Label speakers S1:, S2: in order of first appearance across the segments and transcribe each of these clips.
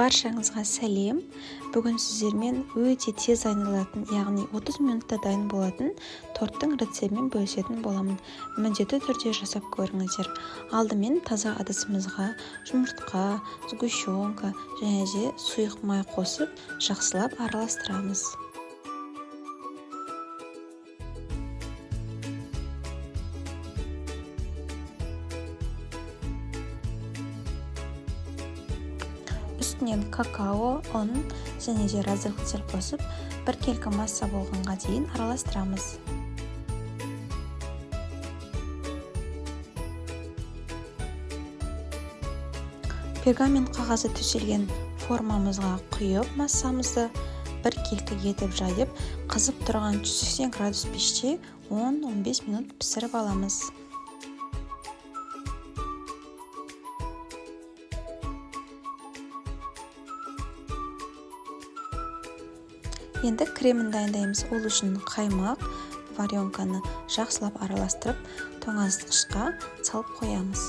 S1: Баршаңызға сәлем. Бүгін сіздермен өте тез дайындалатын, яғни 30 минутта дайын болатын торттың рецептімен бөлісетін боламын. Міндетті түрде жасап көріңіздер. Алдымен таза ыдысымызға жұмыртқа, сгущенка және де сұйық май қосып, жақсылап араластырамыз. Үстінен какао, ұн және де разрыхлитель қосып, біркелкі масса болғанға дейін араластырамыз. Пергамент қағазы төселген формамызға құйып массамызды біркелкі етіп жайып, қызып тұрған 180 градус пеште 10-15 минут пісіріп аламыз. Енді кремін дайындаймыз. Ол үшін қаймақ, варенканы жақсылап араластырып, тоңазытқышқа салып қоямыз.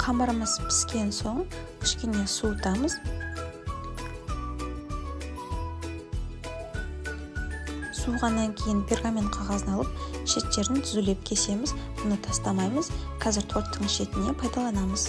S1: Қамырымыз піскен соң кішкене суытамыз. Суығаннан кейін пергамент қағазын алып, шеттерін түзулеп кесеміз. Бұны тастамаймыз. Қазір торттың шетіне пайдаланамыз.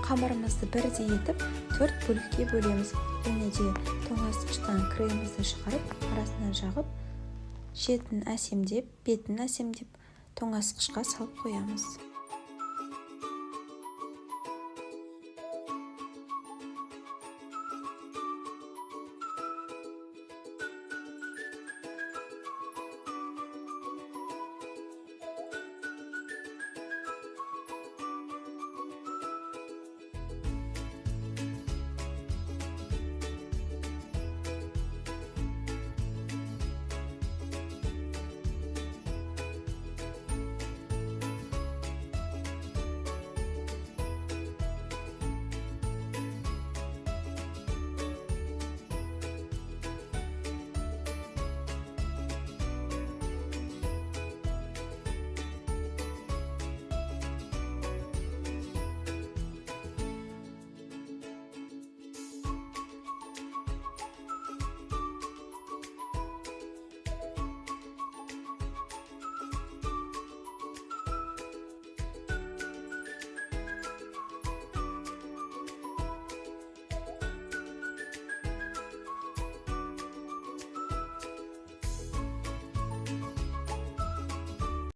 S1: Қамырымызды бірдей етіп, 4 бөлікке бөлеміз. Және де тоңазытқыштан кремімізді шығарып, арасынан жағып, шетін әсемдеп, бетін әсемдеп, тоңазытқышқа салып қоямыз.